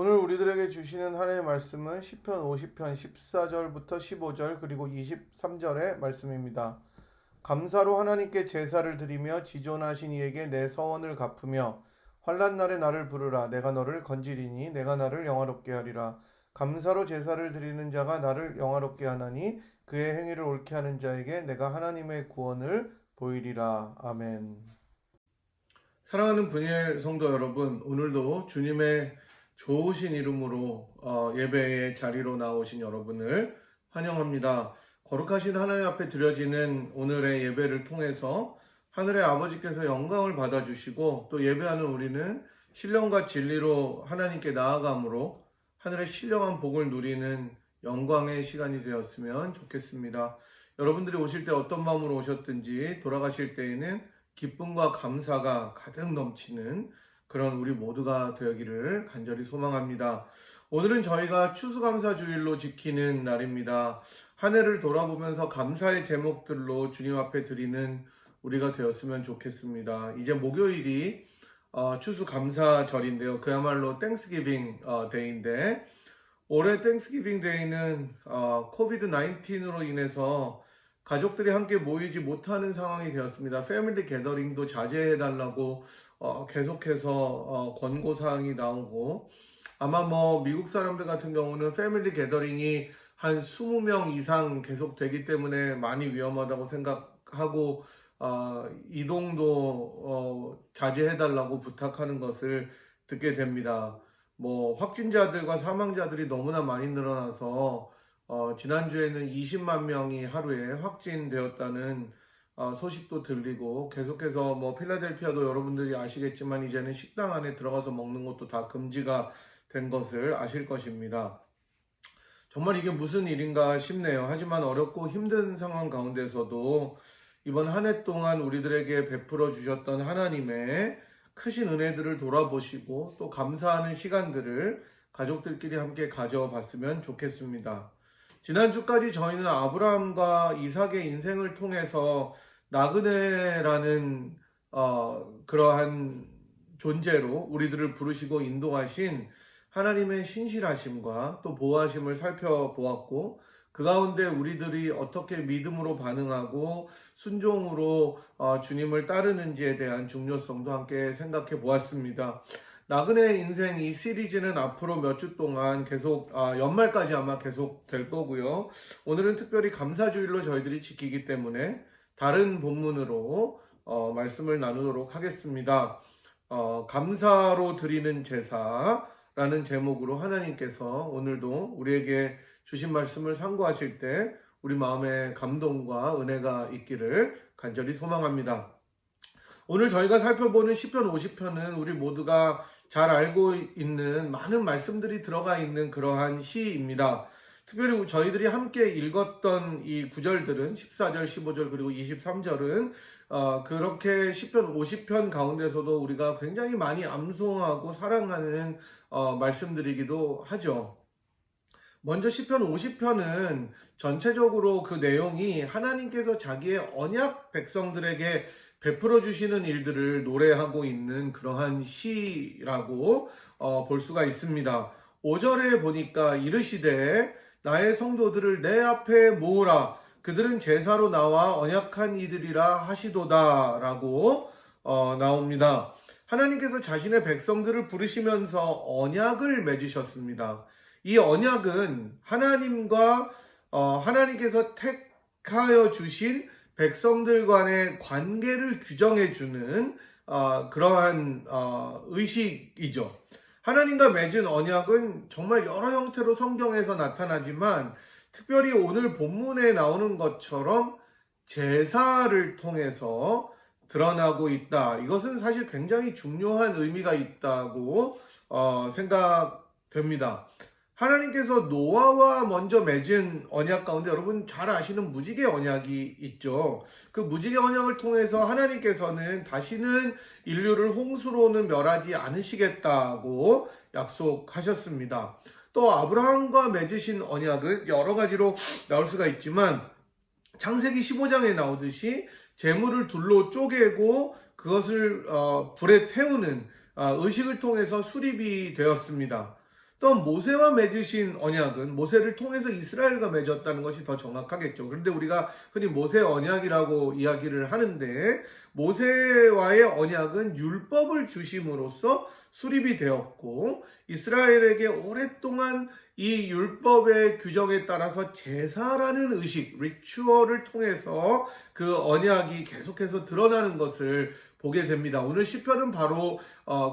오늘 우리들에게 주시는 하나님의 말씀은 시편 50편 14절부터 15절 그리고 23절의 말씀입니다. 감사로 하나님께 제사를 드리며 지존하신 이에게 내 서원을 갚으며 환난 날에 나를 부르라. 내가 너를 건지리니 내가 나를 영화롭게 하리라. 감사로 제사를 드리는 자가 나를 영화롭게 하나니 그의 행위를 옳게 하는 자에게 내가 하나님의 구원을 보이리라. 아멘. 사랑하는 분이엘 성도 여러분, 오늘도 주님의 좋으신 이름으로 예배의 자리로 나오신 여러분을 환영합니다. 거룩하신 하나님 앞에 드려지는 오늘의 예배를 통해서 하늘의 아버지께서 영광을 받아주시고 또 예배하는 우리는 신령과 진리로 하나님께 나아감으로 하늘의 신령한 복을 누리는 영광의 시간이 되었으면 좋겠습니다. 여러분들이 오실 때 어떤 마음으로 오셨든지 돌아가실 때에는 기쁨과 감사가 가득 넘치는 그런 우리 모두가 되기를 간절히 소망합니다. 오늘은 저희가 추수감사주일로 지키는 날입니다. 한 해를 돌아보면서 감사의 제목들로 주님 앞에 드리는 우리가 되었으면 좋겠습니다. 이제 목요일이 추수감사절인데요. 그야말로 땡스기빙 데이인데 올해 땡스기빙 데이는 코비드 19으로 인해서 가족들이 함께 모이지 못하는 상황이 되었습니다. 패밀리 게더링도 자제해달라고 계속해서 권고사항이 나오고 아마 미국 사람들 같은 경우는 패밀리 게더링이 한 20명 이상 계속 되기 때문에 많이 위험하다고 생각하고 이동도 자제해달라고 부탁하는 것을 듣게 됩니다. 확진자들과 사망자들이 너무나 많이 늘어나서 지난주에는 20만 명이 하루에 확진되었다는 소식도 들리고 계속해서 필라델피아도 여러분들이 아시겠지만 이제는 식당 안에 들어가서 먹는 것도 다 금지가 된 것을 아실 것입니다. 정말 이게 무슨 일인가 싶네요. 하지만 어렵고 힘든 상황 가운데서도 이번 한 해 동안 우리들에게 베풀어 주셨던 하나님의 크신 은혜들을 돌아보시고 또 감사하는 시간들을 가족들끼리 함께 가져봤으면 좋겠습니다. 지난주까지 저희는 아브라함과 이삭의 인생을 통해서 나그네라는 그러한 존재로 우리들을 부르시고 인도하신 하나님의 신실하심과 또 보호하심을 살펴보았고 그 가운데 우리들이 어떻게 믿음으로 반응하고 순종으로 주님을 따르는지에 대한 중요성도 함께 생각해 보았습니다. 나그네 인생 이 시리즈는 앞으로 몇 주 동안 계속 연말까지 아마 계속 될 거고요. 오늘은 특별히 감사주일로 저희들이 지키기 때문에 다른 본문으로 말씀을 나누도록 하겠습니다. 감사로 드리는 제사라는 제목으로 하나님께서 오늘도 우리에게 주신 말씀을 상고하실 때 우리 마음에 감동과 은혜가 있기를 간절히 소망합니다. 오늘 저희가 살펴보는 시편 50편은 우리 모두가 잘 알고 있는 많은 말씀들이 들어가 있는 그러한 시입니다. 특별히 저희들이 함께 읽었던 이 구절들은 14절, 15절 그리고 23절은 그렇게 시편 50편 가운데서도 우리가 굉장히 많이 암송하고 사랑하는 말씀들이기도 하죠. 먼저 시편 50편은 전체적으로 그 내용이 하나님께서 자기의 언약 백성들에게 베풀어 주시는 일들을 노래하고 있는 그러한 시라고 볼 수가 있습니다. 5절에 보니까 이르시되 나의 성도들을 내 앞에 모으라. 그들은 제사로 나와 언약한 이들이라 하시도다 라고 나옵니다. 하나님께서 자신의 백성들을 부르시면서 언약을 맺으셨습니다. 이 언약은 하나님과 하나님께서 택하여 주신 백성들 간의 관계를 규정해주는 그러한 의식이죠. 하나님과 맺은 언약은 정말 여러 형태로 성경에서 나타나지만 특별히 오늘 본문에 나오는 것처럼 제사를 통해서 드러나고 있다. 이것은 사실 굉장히 중요한 의미가 있다고 생각됩니다. 하나님께서 노아와 먼저 맺은 언약 가운데 여러분 잘 아시는 무지개 언약이 있죠. 그 무지개 언약을 통해서 하나님께서는 다시는 인류를 홍수로는 멸하지 않으시겠다고 약속하셨습니다. 또 아브라함과 맺으신 언약은 여러 가지로 나올 수가 있지만 창세기 15장에 나오듯이 재물을 둘로 쪼개고 그것을 불에 태우는 의식을 통해서 수립이 되었습니다. 또 모세와 맺으신 언약은 모세를 통해서 이스라엘과 맺었다는 것이 더 정확하겠죠. 그런데 우리가 흔히 모세 언약이라고 이야기를 하는데 모세와의 언약은 율법을 주심으로써 수립이 되었고 이스라엘에게 오랫동안 이 율법의 규정에 따라서 제사라는 의식, 리추얼을 통해서 그 언약이 계속해서 드러나는 것을 보게 됩니다. 오늘 시편은 바로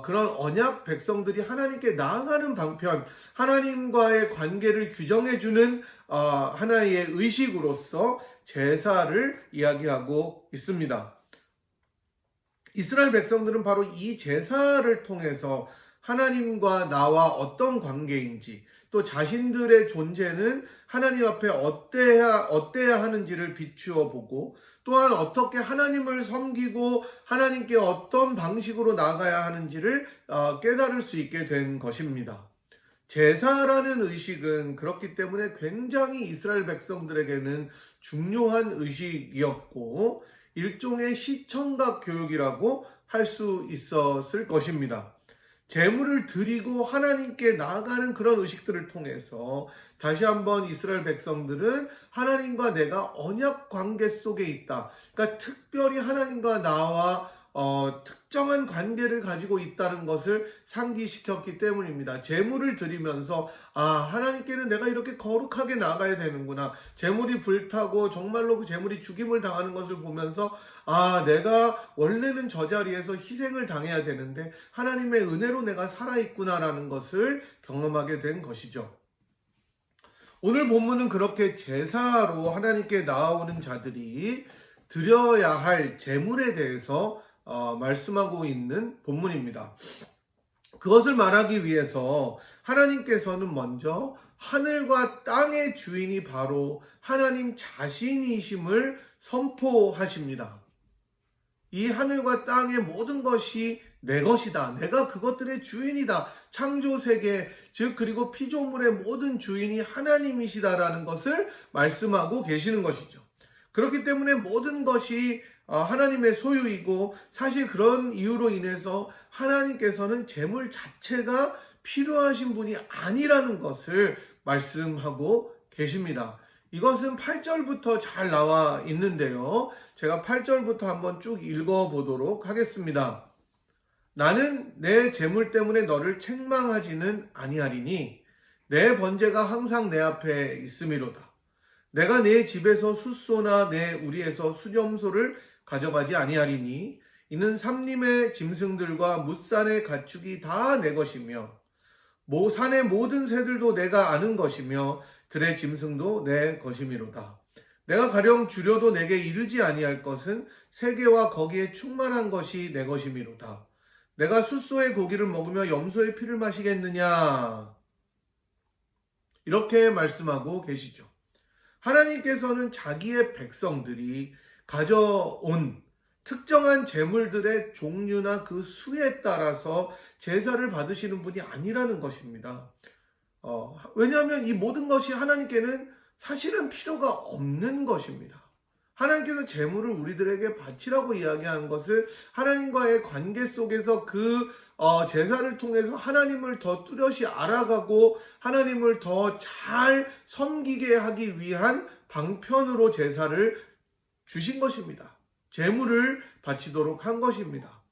그런 언약 백성들이 하나님께 나아가는 방편, 하나님과의 관계를 규정해주는 하나의 의식으로서 제사를 이야기하고 있습니다. 이스라엘 백성들은 바로 이 제사를 통해서 하나님과 나와 어떤 관계인지 또 자신들의 존재는 하나님 앞에 어때야 하는지를 비추어 보고 또한 어떻게 하나님을 섬기고 하나님께 어떤 방식으로 나아가야 하는지를 깨달을 수 있게 된 것입니다. 제사라는 의식은 그렇기 때문에 굉장히 이스라엘 백성들에게는 중요한 의식이었고 일종의 시청각 교육이라고 할 수 있었을 것입니다. 제물을 드리고 하나님께 나아가는 그런 의식들을 통해서 다시 한번 이스라엘 백성들은 하나님과 내가 언약 관계 속에 있다. 그러니까 특별히 하나님과 나와 특정한 관계를 가지고 있다는 것을 상기시켰기 때문입니다. 제물을 드리면서 하나님께는 내가 이렇게 거룩하게 나가야 되는구나. 제물이 불타고 정말로 그 제물이 죽임을 당하는 것을 보면서 내가 원래는 저 자리에서 희생을 당해야 되는데 하나님의 은혜로 내가 살아있구나라는 것을 경험하게 된 것이죠. 오늘 본문은 그렇게 제사로 하나님께 나아오는 자들이 드려야 할 제물에 대해서 말씀하고 있는 본문입니다. 그것을 말하기 위해서 하나님께서는 먼저 하늘과 땅의 주인이 바로 하나님 자신이심을 선포하십니다. 이 하늘과 땅의 모든 것이 내 것이다. 내가 그것들의 주인이다. 창조세계, 즉 그리고 피조물의 모든 주인이 하나님이시다라는 것을 말씀하고 계시는 것이죠. 그렇기 때문에 모든 것이 하나님의 소유이고 사실 그런 이유로 인해서 하나님께서는 재물 자체가 필요하신 분이 아니라는 것을 말씀하고 계십니다. 이것은 8절부터 잘 나와 있는데요. 제가 8절부터 한번 쭉 읽어보도록 하겠습니다. 나는 내 재물 때문에 너를 책망하지는 아니하리니 내 번제가 항상 내 앞에 있음이로다. 내가 내 집에서 숫소나 내 우리에서 수염소를 가져가지 아니하리니 이는 삼림의 짐승들과 뭇산의 가축이 다 내 것이며 산의 모든 새들도 내가 아는 것이며 들의 짐승도 내 것이미로다. 내가 가령 주려도 내게 이르지 아니할 것은 세계와 거기에 충만한 것이 내 것이미로다. 내가 숫소의 고기를 먹으며 염소의 피를 마시겠느냐? 이렇게 말씀하고 계시죠. 하나님께서는 자기의 백성들이 가져온 특정한 재물들의 종류나 그 수에 따라서 제사를 받으시는 분이 아니라는 것입니다. 왜냐하면 이 모든 것이 하나님께는 사실은 필요가 없는 것입니다. 하나님께서 재물을 우리들에게 바치라고 이야기하는 것을 하나님과의 관계 속에서 그 제사를 통해서 하나님을 더 뚜렷이 알아가고 하나님을 더 잘 섬기게 하기 위한 방편으로 제사를 주신 것입니다. 제물을 바치도록 한 것입니다.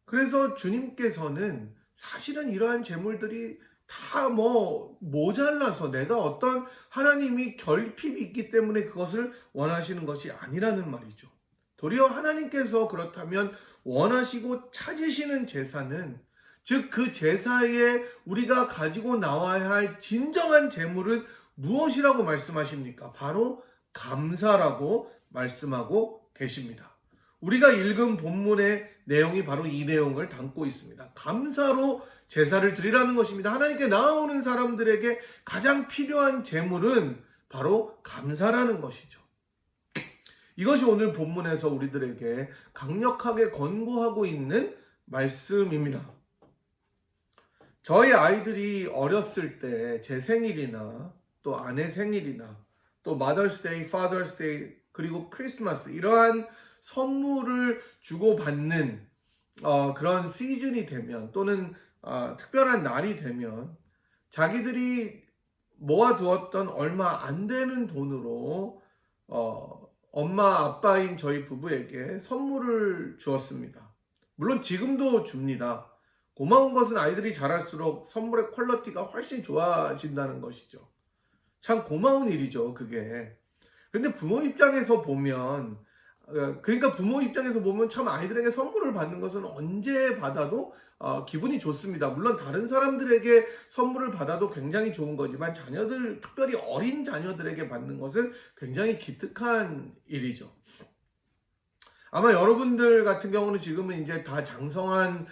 그래서 주님께서는 사실은 이러한 제물들이 다 모자라서 내가 어떤 하나님이 결핍이 있기 때문에 그것을 원하시는 것이 아니라는 말이죠. 도리어 하나님께서 그렇다면 원하시고 찾으시는 제사는 즉 그 제사에 우리가 가지고 나와야 할 진정한 제물은 무엇이라고 말씀하십니까? 바로 감사라고 말씀하고 계십니다. 우리가 읽은 본문의 내용이 바로 이 내용을 담고 있습니다. 감사로 제사를 드리라는 것입니다. 하나님께 나아오는 사람들에게 가장 필요한 제물은 바로 감사라는 것이죠. 이것이 오늘 본문에서 우리들에게 강력하게 권고하고 있는 말씀입니다. 저희 아이들이 어렸을 때 제 생일이나 또 아내 생일이나 또 Mother's Day, Father's Day 그리고 크리스마스 이러한 선물을 주고받는 그런 시즌이 되면 또는 특별한 날이 되면 자기들이 모아두었던 얼마 안 되는 돈으로 엄마 아빠인 저희 부부에게 선물을 주었습니다. 물론 지금도 줍니다. 고마운 것은 아이들이 자랄수록 선물의 퀄리티가 훨씬 좋아진다는 것이죠. 참 고마운 일이죠, 그게. 근데 부모 입장에서 보면, 그러니까 부모 입장에서 보면 참 아이들에게 선물을 받는 것은 언제 받아도 기분이 좋습니다. 물론 다른 사람들에게 선물을 받아도 굉장히 좋은 거지만 자녀들, 특별히 어린 자녀들에게 받는 것은 굉장히 기특한 일이죠. 아마 여러분들 같은 경우는 지금은 이제 다 장성한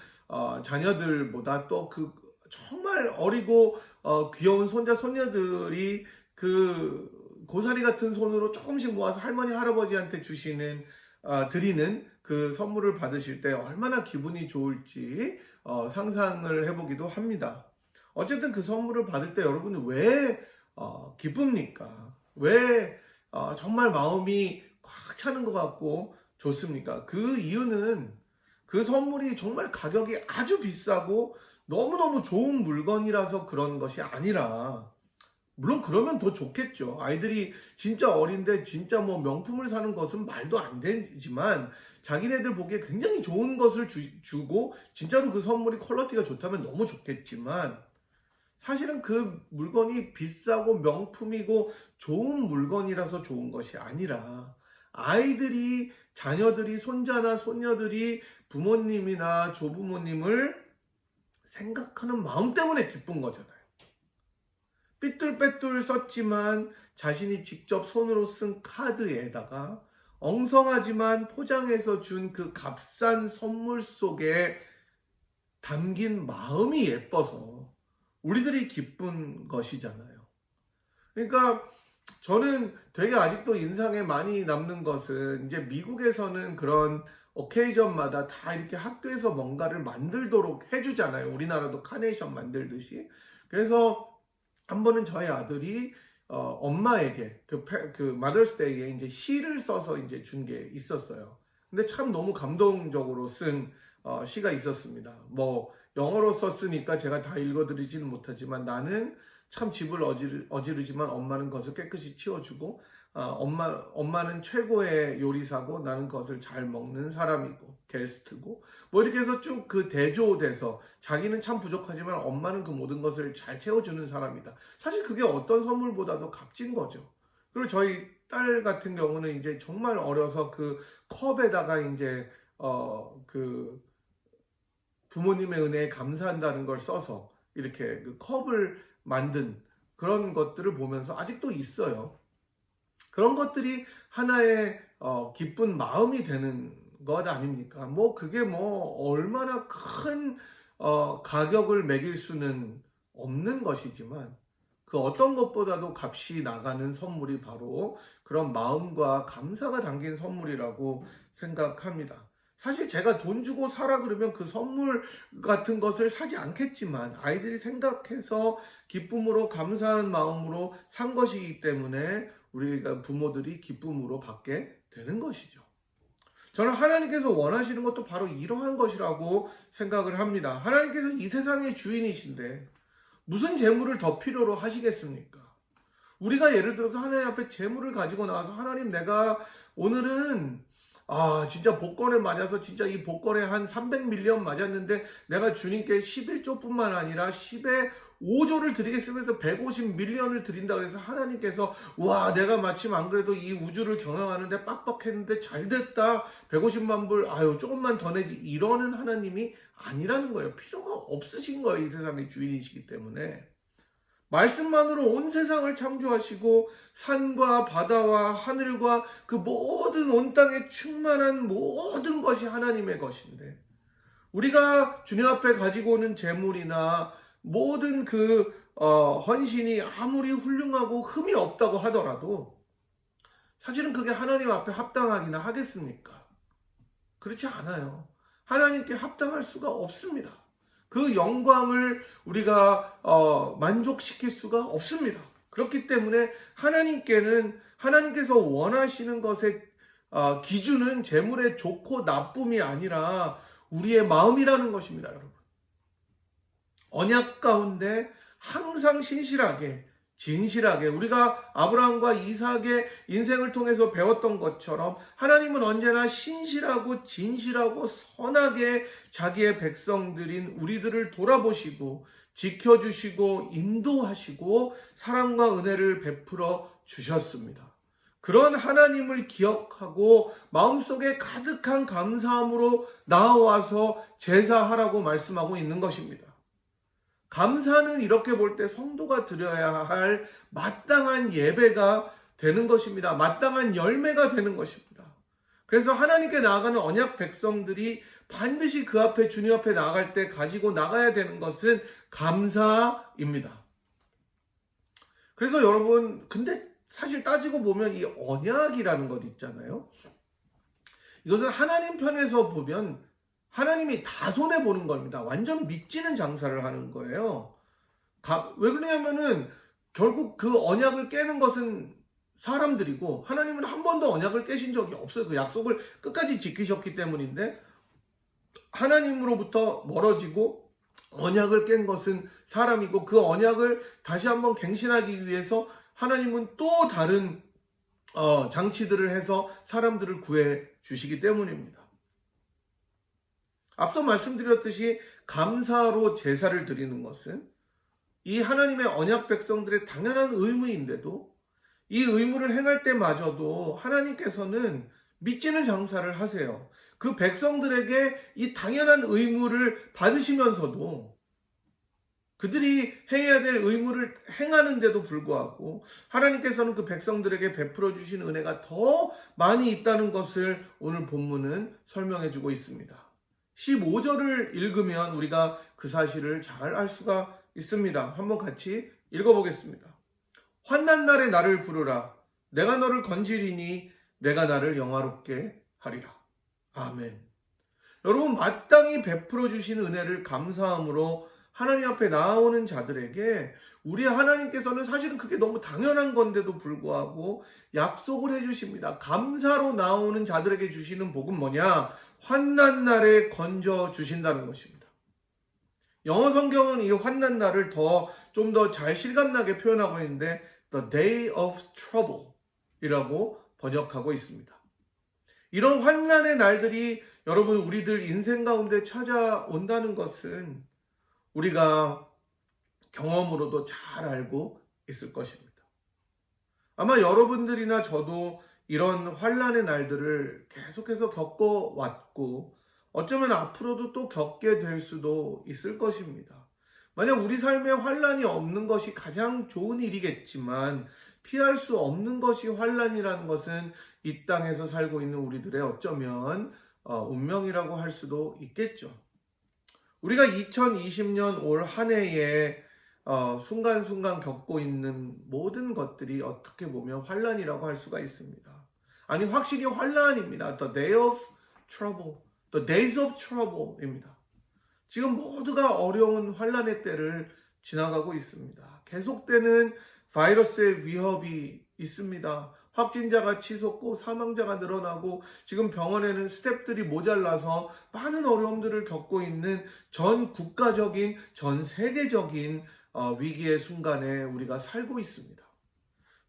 자녀들보다 또 그 정말 어리고 귀여운 손자 손녀들이 그 고사리 같은 손으로 조금씩 모아서 할머니 할아버지한테 드리는 그 선물을 받으실 때 얼마나 기분이 좋을지 상상을 해보기도 합니다. 어쨌든 그 선물을 받을 때 여러분은 왜 기쁩니까? 왜 정말 마음이 꽉 차는 것 같고 좋습니까? 그 이유는 그 선물이 정말 가격이 아주 비싸고 너무너무 좋은 물건이라서 그런 것이 아니라, 물론 그러면 더 좋겠죠. 아이들이 진짜 어린데 진짜 뭐 명품을 사는 것은 말도 안 되지만 자기네들 보기에 굉장히 좋은 것을 주고 진짜로 그 선물이 퀄리티가 좋다면 너무 좋겠지만, 사실은 그 물건이 비싸고 명품이고 좋은 물건이라서 좋은 것이 아니라 아이들이, 자녀들이, 손자나 손녀들이 부모님이나 조부모님을 생각하는 마음 때문에 기쁜 거잖아요. 삐뚤빼뚤 썼지만 자신이 직접 손으로 쓴 카드에다가 엉성하지만 포장해서 준 그 값싼 선물 속에 담긴 마음이 예뻐서 우리들이 기쁜 것이잖아요. 그러니까 저는 되게 아직도 인상에 많이 남는 것은, 이제 미국에서는 그런 오케이전마다 다 이렇게 학교에서 뭔가를 만들도록 해주잖아요. 우리나라도 카네이션 만들듯이. 그래서 한 번은 저희 아들이 엄마에게 그 마더스데이에 이제 시를 써서 이제 준 게 있었어요. 근데 참 너무 감동적으로 쓴 시가 있었습니다. 뭐 영어로 썼으니까 제가 다 읽어드리지는 못하지만, 나는 참 집을 어지르지만 엄마는 그것을 깨끗이 치워주고, 엄마는 최고의 요리사고 나는 그것을 잘 먹는 사람이고 게스트고, 뭐 이렇게 해서 쭉 그 대조돼서 자기는 참 부족하지만 엄마는 그 모든 것을 잘 채워주는 사람이다. 사실 그게 어떤 선물보다도 값진 거죠. 그리고 저희 딸 같은 경우는 이제 정말 어려서 그 컵에다가 이제 그 부모님의 은혜에 감사한다는 걸 써서 이렇게 그 컵을 만든 그런 것들을 보면서 아직도 있어요. 그런 것들이 하나의 기쁜 마음이 되는 것 아닙니까? 뭐 그게 뭐 얼마나 큰 가격을 매길 수는 없는 것이지만, 그 어떤 것보다도 값이 나가는 선물이 바로 그런 마음과 감사가 담긴 선물이라고 생각합니다. 사실 제가 돈 주고 사라 그러면 그 선물 같은 것을 사지 않겠지만, 아이들이 생각해서 기쁨으로 감사한 마음으로 산 것이기 때문에 우리가 부모들이 기쁨으로 받게 되는 것이죠. 저는 하나님께서 원하시는 것도 바로 이러한 것이라고 생각을 합니다. 하나님께서 이 세상의 주인이신데 무슨 재물을 더 필요로 하시겠습니까? 우리가 예를 들어서 하나님 앞에 재물을 가지고 나와서, 하나님 내가 오늘은 진짜 복권에 맞아서 진짜 이 복권에 한 300밀리언 맞았는데 내가 주님께 11조뿐만 아니라 10의 5조를 드리겠으면서 150밀리언을 드린다 그래서 하나님께서, 와 내가 마침 안 그래도 이 우주를 경영하는데 빡빡했는데 잘 됐다, 150만 불 조금만 더 내지, 이러는 하나님이 아니라는 거예요. 필요가 없으신 거예요. 이 세상의 주인이시기 때문에. 말씀만으로 온 세상을 창조하시고 산과 바다와 하늘과 그 모든 온 땅에 충만한 모든 것이 하나님의 것인데, 우리가 주님 앞에 가지고 오는 재물이나 모든 그 헌신이 아무리 훌륭하고 흠이 없다고 하더라도 사실은 그게 하나님 앞에 합당하기나 하겠습니까? 그렇지 않아요. 하나님께 합당할 수가 없습니다. 그 영광을 우리가 만족시킬 수가 없습니다. 그렇기 때문에 하나님께서 원하시는 것의 기준은 재물의 좋고 나쁨이 아니라 우리의 마음이라는 것입니다, 여러분. 언약 가운데 항상 신실하게, 진실하게 우리가 아브라함과 이삭의 인생을 통해서 배웠던 것처럼 하나님은 언제나 신실하고 진실하고 선하게 자기의 백성들인 우리들을 돌아보시고 지켜주시고 인도하시고 사랑과 은혜를 베풀어 주셨습니다. 그런 하나님을 기억하고 마음속에 가득한 감사함으로 나와서 제사하라고 말씀하고 있는 것입니다. 감사는 이렇게 볼 때 성도가 드려야 할 마땅한 예배가 되는 것입니다. 마땅한 열매가 되는 것입니다. 그래서 하나님께 나아가는 언약 백성들이 반드시 그 앞에 주님 앞에 나아갈 때 가지고 나가야 되는 것은 감사입니다. 그래서 여러분, 근데 사실 따지고 보면 이 언약이라는 것 있잖아요. 이것은 하나님 편에서 보면 하나님이 다 손해보는 겁니다. 완전 믿지는 장사를 하는 거예요. 왜 그러냐면은 결국 그 언약을 깨는 것은 사람들이고 하나님은 한 번도 언약을 깨신 적이 없어요. 그 약속을 끝까지 지키셨기 때문인데 하나님으로부터 멀어지고 언약을 깬 것은 사람이고 그 언약을 다시 한번 갱신하기 위해서 하나님은 또 다른 장치들을 해서 사람들을 구해 주시기 때문입니다. 앞서 말씀드렸듯이 감사로 제사를 드리는 것은 이 하나님의 언약 백성들의 당연한 의무인데도 이 의무를 행할 때마저도 하나님께서는 믿지는 장사를 하세요. 그 백성들에게 이 당연한 의무를 받으시면서도 그들이 해야 될 의무를 행하는데도 불구하고 하나님께서는 그 백성들에게 베풀어 주신 은혜가 더 많이 있다는 것을 오늘 본문은 설명해 주고 있습니다. 15절을 읽으면 우리가 그 사실을 잘 알 수가 있습니다. 한번 같이 읽어보겠습니다. 환난 날에 나를 부르라. 내가 너를 건지리니 내가 나를 영화롭게 하리라. 아멘. 여러분, 마땅히 베풀어 주신 은혜를 감사함으로 하나님 앞에 나아오는 자들에게 우리 하나님께서는 사실은 그게 너무 당연한 건데도 불구하고 약속을 해주십니다. 감사로 나오는 자들에게 주시는 복은 뭐냐? 환난 날에 건져 주신다는 것입니다. 영어 성경은 이 환난 날을 좀 더 잘 실감나게 표현하고 있는데 The Day of Trouble 이라고 번역하고 있습니다. 이런 환난의 날들이 여러분 우리들 인생 가운데 찾아온다는 것은 우리가 경험으로도 잘 알고 있을 것입니다. 아마 여러분들이나 저도 이런 환난의 날들을 계속해서 겪어왔고 어쩌면 앞으로도 또 겪게 될 수도 있을 것입니다. 만약 우리 삶에 환난이 없는 것이 가장 좋은 일이겠지만 피할 수 없는 것이 환난이라는 것은 이 땅에서 살고 있는 우리들의 어쩌면 운명이라고 할 수도 있겠죠. 우리가 2020년 올 한 해에 순간순간 겪고 있는 모든 것들이 어떻게 보면 환난이라고 할 수가 있습니다. 아니, 확실히 환난입니다. The day of trouble, the days of trouble입니다. 지금 모두가 어려운 환난의 때를 지나가고 있습니다. 계속되는 바이러스의 위협이 있습니다. 확진자가 치솟고 사망자가 늘어나고 지금 병원에는 스태프들이 모자라서 많은 어려움들을 겪고 있는 전 국가적인, 전 세계적인 위기의 순간에 우리가 살고 있습니다.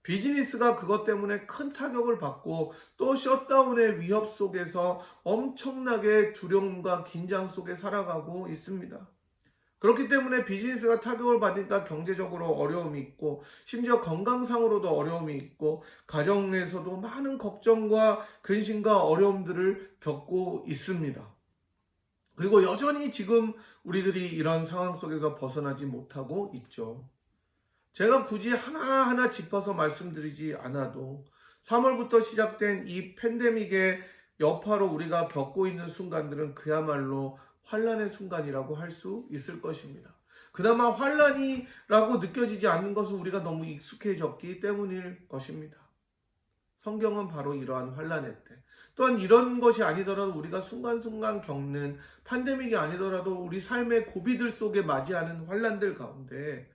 비즈니스가 그것 때문에 큰 타격을 받고 또 셧다운의 위협 속에서 엄청나게 두려움과 긴장 속에 살아가고 있습니다. 그렇기 때문에 비즈니스가 타격을 받으니까 경제적으로 어려움이 있고 심지어 건강상으로도 어려움이 있고 가정에서도 많은 걱정과 근심과 어려움들을 겪고 있습니다. 그리고 여전히 지금 우리들이 이런 상황 속에서 벗어나지 못하고 있죠. 제가 굳이 하나하나 짚어서 말씀드리지 않아도 3월부터 시작된 이 팬데믹의 여파로 우리가 겪고 있는 순간들은 그야말로 환난의 순간이라고 할 수 있을 것입니다. 그나마 환난이라고 느껴지지 않는 것은 우리가 너무 익숙해졌기 때문일 것입니다. 성경은 바로 이러한 환난의 때, 또한 이런 것이 아니더라도 우리가 순간순간 겪는 팬데믹이 아니더라도 우리 삶의 고비들 속에 맞이하는 환난들 가운데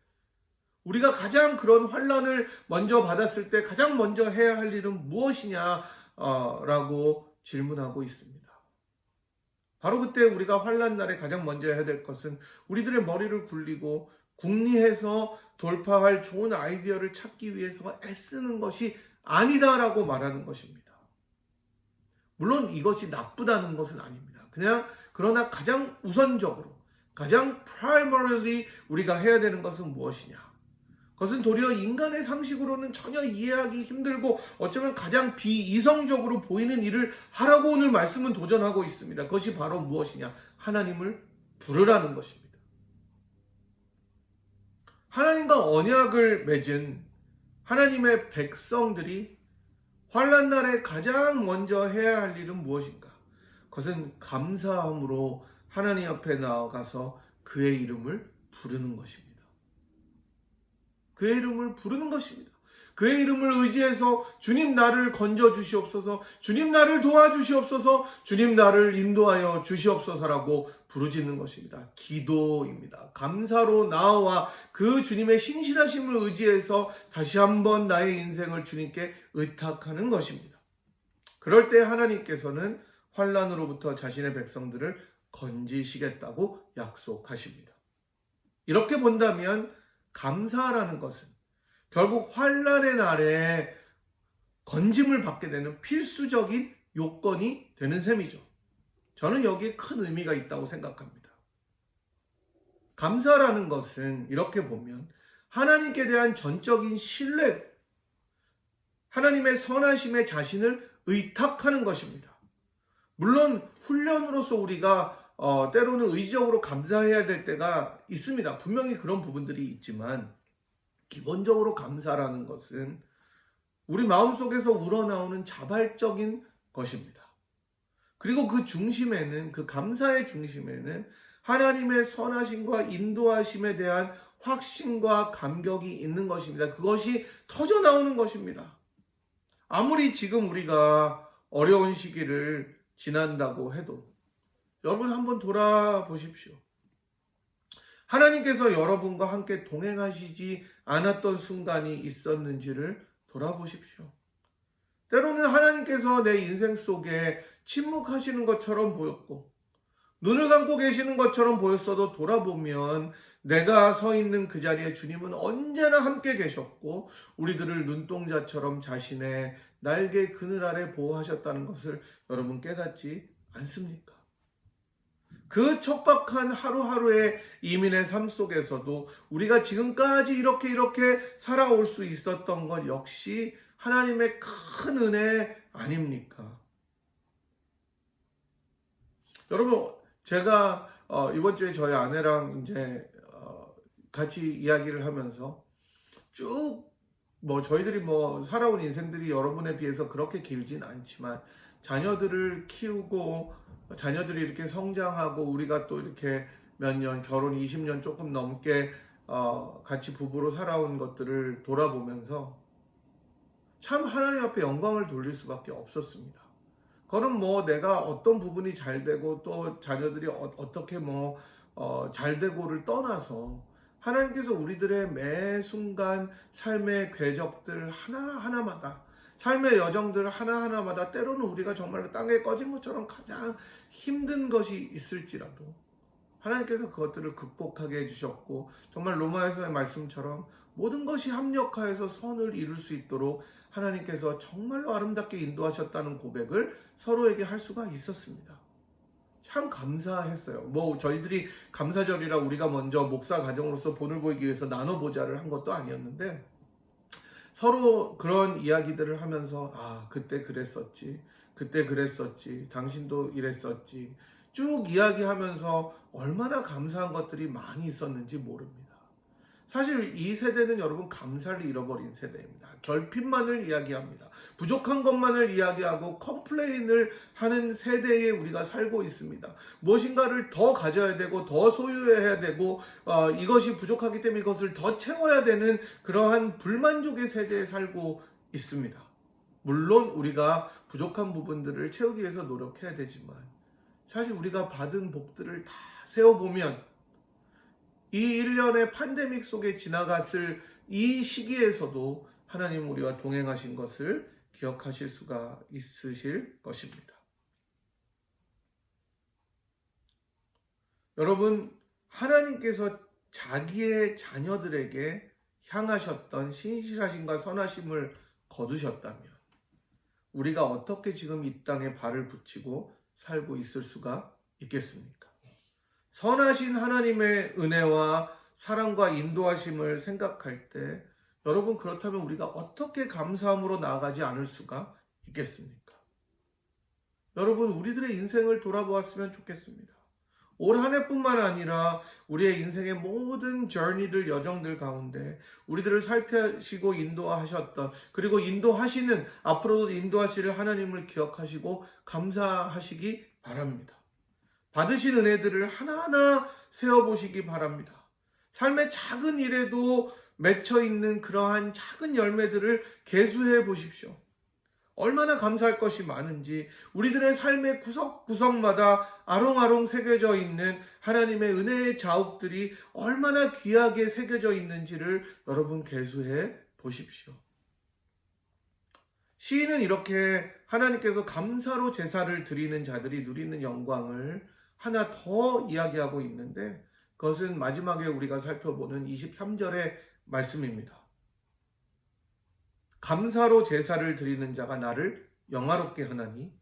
우리가 가장 그런 환난을 먼저 받았을 때 가장 먼저 해야 할 일은 무엇이냐 라고 질문하고 있습니다. 바로 그때 우리가 환난 날에 가장 먼저 해야 될 것은 우리들의 머리를 굴리고 궁리해서 돌파할 좋은 아이디어를 찾기 위해서 애쓰는 것이 아니다라고 말하는 것입니다. 물론 이것이 나쁘다는 것은 아닙니다. 그러나 가장 우선적으로, 가장 primarily 우리가 해야 되는 것은 무엇이냐? 그것은 도리어 인간의 상식으로는 전혀 이해하기 힘들고 어쩌면 가장 비이성적으로 보이는 일을 하라고 오늘 말씀은 도전하고 있습니다. 그것이 바로 무엇이냐? 하나님을 부르라는 것입니다. 하나님과 언약을 맺은 하나님의 백성들이 환난 날에 가장 먼저 해야 할 일은 무엇인가? 그것은 감사함으로 하나님 앞에 나아가서 그의 이름을 부르는 것입니다. 그의 이름을 부르는 것입니다. 그의 이름을 의지해서 주님 나를 건져 주시옵소서, 주님 나를 도와주시옵소서, 주님 나를 인도하여 주시옵소서라고 부르짖는 것입니다. 기도입니다. 감사로 나와 그 주님의 신실하심을 의지해서 다시 한번 나의 인생을 주님께 의탁하는 것입니다. 그럴 때 하나님께서는 환난으로부터 자신의 백성들을 건지시겠다고 약속하십니다. 이렇게 본다면 감사라는 것은 결국 환난의 날에 건짐을 받게 되는 필수적인 요건이 되는 셈이죠. 저는 여기에 큰 의미가 있다고 생각합니다. 감사라는 것은 이렇게 보면 하나님께 대한 전적인 신뢰, 하나님의 선하심에 자신을 의탁하는 것입니다. 물론 훈련으로서 우리가 때로는 의지적으로 감사해야 될 때가 있습니다. 분명히 그런 부분들이 있지만 기본적으로 감사라는 것은 우리 마음속에서 우러나오는 자발적인 것입니다. 그리고 그 중심에는, 그 감사의 중심에는 하나님의 선하심과 인도하심에 대한 확신과 감격이 있는 것입니다. 그것이 터져 나오는 것입니다. 아무리 지금 우리가 어려운 시기를 지난다고 해도 여러분 한번 돌아보십시오. 하나님께서 여러분과 함께 동행하시지 않았던 순간이 있었는지를 돌아보십시오. 때로는 하나님께서 내 인생 속에 침묵하시는 것처럼 보였고 눈을 감고 계시는 것처럼 보였어도 돌아보면 내가 서 있는 그 자리에 주님은 언제나 함께 계셨고 우리들을 눈동자처럼 자신의 날개 그늘 아래 보호하셨다는 것을 여러분 깨닫지 않습니까? 그 척박한 하루하루의 이민의 삶 속에서도 우리가 지금까지 이렇게 살아올 수 있었던 것 역시 하나님의 큰 은혜 아닙니까? 여러분, 제가 이번 주에 저희 아내랑 이제 같이 이야기를 하면서 쭉 저희들이 살아온 인생들이 여러분에 비해서 그렇게 길진 않지만 자녀들을 키우고 자녀들이 이렇게 성장하고 우리가 또 이렇게 몇 년, 결혼 20년 조금 넘게 같이 부부로 살아온 것들을 돌아보면서 참 하나님 앞에 영광을 돌릴 수밖에 없었습니다. 그건 내가 어떤 부분이 잘 되고 또 자녀들이 어떻게 잘 되고를 떠나서 하나님께서 우리들의 매 순간 삶의 궤적들 하나하나마다 삶의 여정들 하나하나마다 때로는 우리가 정말 땅에 꺼진 것처럼 가장 힘든 것이 있을지라도 하나님께서 그것들을 극복하게 해주셨고 정말 로마에서의 말씀처럼 모든 것이 합력하여서 선을 이룰 수 있도록 하나님께서 정말로 아름답게 인도하셨다는 고백을 서로에게 할 수가 있었습니다. 참 감사했어요. 저희들이 감사절이라 우리가 먼저 목사 가정으로서 본을 보이기 위해서 나눠보자를 한 것도 아니었는데 서로 그런 이야기들을 하면서 그때 그랬었지, 당신도 이랬었지 쭉 이야기하면서 얼마나 감사한 것들이 많이 있었는지 모릅니다. 사실 이 세대는 여러분 감사를 잃어버린 세대입니다. 결핍만을 이야기합니다. 부족한 것만을 이야기하고 컴플레인을 하는 세대에 우리가 살고 있습니다. 무엇인가를 더 가져야 되고 더 소유해야 되고 이것이 부족하기 때문에 이것을 더 채워야 되는 그러한 불만족의 세대에 살고 있습니다. 물론 우리가 부족한 부분들을 채우기 위해서 노력해야 되지만 사실 우리가 받은 복들을 다 세어보면 이 1년의 팬데믹 속에 지나갔을 이 시기에서도 하나님 우리와 동행하신 것을 기억하실 수가 있으실 것입니다. 여러분, 하나님께서 자기의 자녀들에게 향하셨던 신실하심과 선하심을 거두셨다면 우리가 어떻게 지금 이 땅에 발을 붙이고 살고 있을 수가 있겠습니까? 선하신 하나님의 은혜와 사랑과 인도하심을 생각할 때 여러분, 그렇다면 우리가 어떻게 감사함으로 나아가지 않을 수가 있겠습니까? 여러분, 우리들의 인생을 돌아보았으면 좋겠습니다. 올 한 해뿐만 아니라 우리의 인생의 모든 저니들, 여정들 가운데 우리들을 살피시고 인도하셨던, 그리고 인도하시는, 앞으로도 인도하실 하나님을 기억하시고 감사하시기 바랍니다. 받으신 은혜들을 하나하나 세어보시기 바랍니다. 삶의 작은 일에도 맺혀있는 그러한 작은 열매들을 계수해 보십시오. 얼마나 감사할 것이 많은지, 우리들의 삶의 구석구석마다 아롱아롱 새겨져 있는 하나님의 은혜의 자욱들이 얼마나 귀하게 새겨져 있는지를 여러분 계수해 보십시오. 시인은 이렇게 하나님께서 감사로 제사를 드리는 자들이 누리는 영광을 하나 더 이야기하고 있는데, 그것은 마지막에 우리가 살펴보는 23절의 말씀입니다. 감사로 제사를 드리는 자가 나를 영화롭게 하나니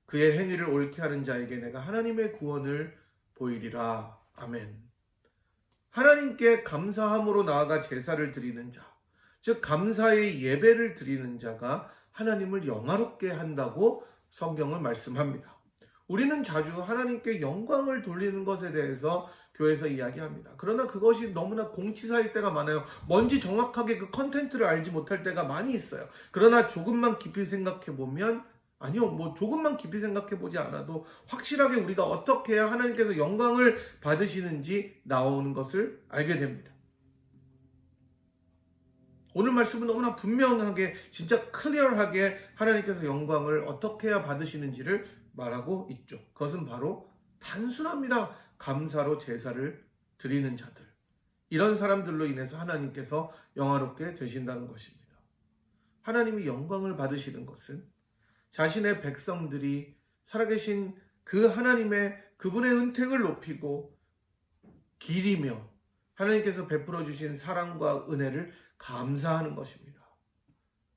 그의 행위를 옳게 하는 자에게 내가 하나님의 구원을 보이리라. 아멘. 하나님께 감사함으로 나아가 제사를 드리는 자, 즉 감사의 예배를 드리는 자가 하나님을 영화롭게 한다고 성경은 말씀합니다. 우리는 자주 하나님께 영광을 돌리는 것에 대해서 교회에서 이야기합니다. 그러나 그것이 너무나 공치사일 때가 많아요. 뭔지 정확하게 그 컨텐츠를 알지 못할 때가 많이 있어요. 그러나 조금만 깊이 생각해 보면, 아니요, 조금만 깊이 생각해 보지 않아도 확실하게 우리가 어떻게 해야 하나님께서 영광을 받으시는지 나오는 것을 알게 됩니다. 오늘 말씀은 너무나 분명하게, 진짜 클리어하게 하나님께서 영광을 어떻게 해야 받으시는지를 말하고 있죠. 그것은 바로 단순합니다. 감사로 제사를 드리는 자들, 이런 사람들로 인해서 하나님께서 영화롭게 되신다는 것입니다. 하나님이 영광을 받으시는 것은 자신의 백성들이 살아계신 그 하나님의, 그분의 은택을 높이고 기리며 하나님께서 베풀어 주신 사랑과 은혜를 감사하는 것입니다.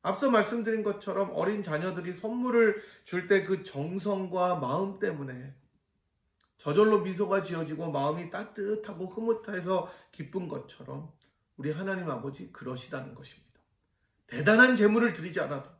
앞서 말씀드린 것처럼 어린 자녀들이 선물을 줄 때 그 정성과 마음 때문에 저절로 미소가 지어지고 마음이 따뜻하고 흐뭇해서 기쁜 것처럼 우리 하나님 아버지 그러시다는 것입니다. 대단한 재물을 드리지 않아도,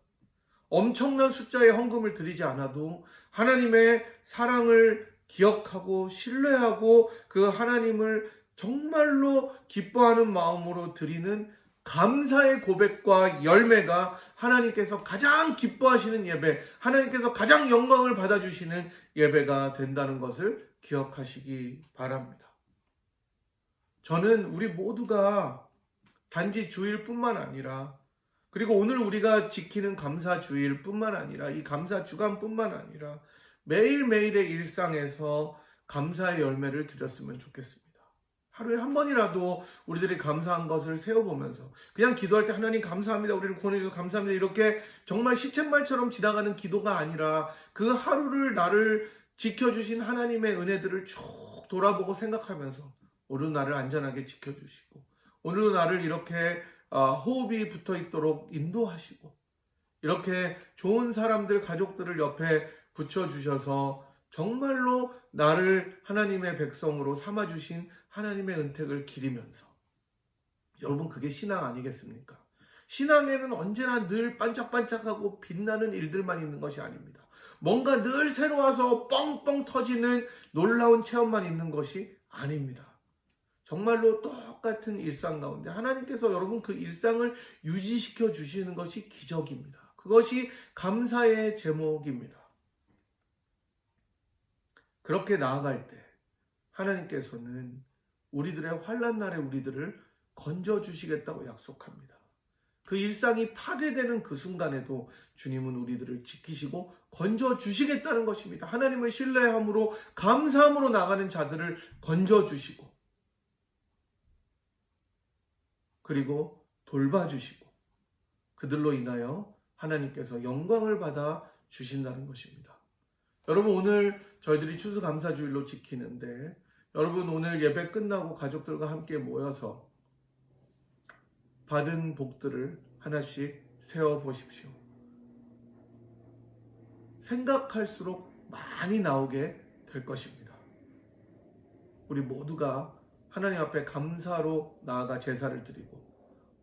엄청난 숫자의 헌금을 드리지 않아도 하나님의 사랑을 기억하고 신뢰하고 그 하나님을 정말로 기뻐하는 마음으로 드리는 감사의 고백과 열매가 하나님께서 가장 기뻐하시는 예배, 하나님께서 가장 영광을 받아주시는 예배가 된다는 것을 기억하시기 바랍니다. 저는 우리 모두가 단지 주일뿐만 아니라, 그리고 오늘 우리가 지키는 감사주일 뿐만 아니라, 이 감사주간뿐만 아니라 매일매일의 일상에서 감사의 열매를 드렸으면 좋겠습니다. 하루에 한 번이라도 우리들이 감사한 것을 세어보면서, 그냥 기도할 때 하나님 감사합니다, 우리를 구원해주셔서 감사합니다, 이렇게 정말 시쳇말처럼 지나가는 기도가 아니라 그 하루를, 나를 지켜주신 하나님의 은혜들을 쭉 돌아보고 생각하면서 오늘 나를 안전하게 지켜주시고, 오늘도 나를 이렇게 호흡이 붙어있도록 인도하시고, 이렇게 좋은 사람들, 가족들을 옆에 붙여주셔서 정말로 나를 하나님의 백성으로 삼아주신 하나님의 은택을 기리면서, 여러분, 그게 신앙 아니겠습니까? 신앙에는 언제나 늘 반짝반짝하고 빛나는 일들만 있는 것이 아닙니다. 뭔가 늘 새로워서 뻥뻥 터지는 놀라운 체험만 있는 것이 아닙니다. 정말로 똑같은 일상 가운데 하나님께서 여러분 그 일상을 유지시켜 주시는 것이 기적입니다. 그것이 감사의 제목입니다. 그렇게 나아갈 때 하나님께서는 우리들의 환난 날에 우리들을 건져주시겠다고 약속합니다. 그 일상이 파괴되는 그 순간에도 주님은 우리들을 지키시고 건져주시겠다는 것입니다. 하나님을 신뢰함으로, 감사함으로 나가는 자들을 건져주시고, 그리고 돌봐주시고, 그들로 인하여 하나님께서 영광을 받아 주신다는 것입니다. 여러분, 오늘 저희들이 추수감사주일로 지키는데 여러분 오늘 예배 끝나고 가족들과 함께 모여서 받은 복들을 하나씩 세어보십시오. 생각할수록 많이 나오게 될 것입니다. 우리 모두가 하나님 앞에 감사로 나아가 제사를 드리고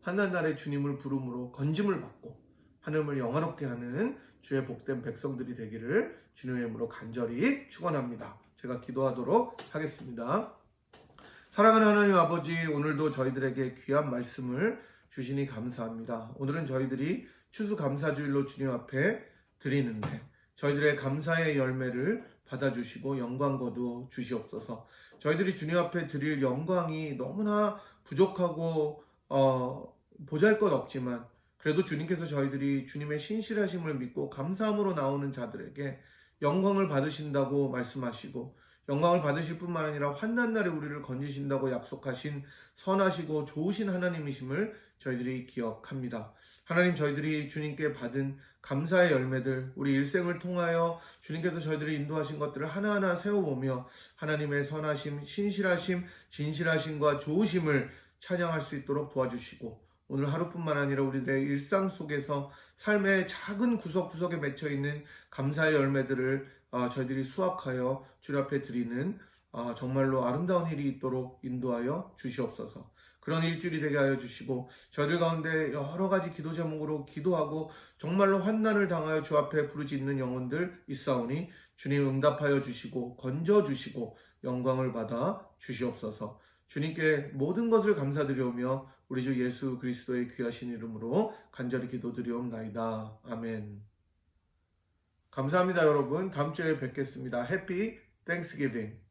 하나날의 주님을 부름으로 건짐을 받고 하나님을 영화롭게 하는 주의 복된 백성들이 되기를 주님의 이름으로 간절히 축원합니다. 제가 기도하도록 하겠습니다. 사랑하는 하나님 아버지, 오늘도 저희들에게 귀한 말씀을 주시니 감사합니다. 오늘은 저희들이 추수감사주일로 주님 앞에 드리는데 저희들의 감사의 열매를 받아주시고 영광 거두어 주시옵소서. 저희들이 주님 앞에 드릴 영광이 너무나 부족하고 보잘것없지만 그래도 주님께서 저희들이 주님의 신실하심을 믿고 감사함으로 나오는 자들에게 영광을 받으신다고 말씀하시고 영광을 받으실 뿐만 아니라 환난 날에 우리를 건지신다고 약속하신 선하시고 좋으신 하나님이심을 저희들이 기억합니다. 하나님, 저희들이 주님께 받은 감사의 열매들, 우리 일생을 통하여 주님께서 저희들이 인도하신 것들을 하나하나 세워보며 하나님의 선하심, 신실하심, 진실하심과 좋으심을 찬양할 수 있도록 도와주시고 오늘 하루뿐만 아니라 우리들의 일상 속에서 삶의 작은 구석구석에 맺혀있는 감사의 열매들을 저희들이 수확하여 주님 앞에 드리는 정말로 아름다운 일이 있도록 인도하여 주시옵소서. 그런 일주일이 되게 하여 주시고 저희들 가운데 여러 가지 기도 제목으로 기도하고 정말로 환난을 당하여 주 앞에 부르짖는 영혼들 있사오니 주님 응답하여 주시고 건져주시고 영광을 받아 주시옵소서. 주님께 모든 것을 감사드리오며 우리 주 예수 그리스도의 귀하신 이름으로 간절히 기도드리옵나이다. 아멘. 감사합니다, 여러분. 다음 주에 뵙겠습니다. 해피 땡스기빙.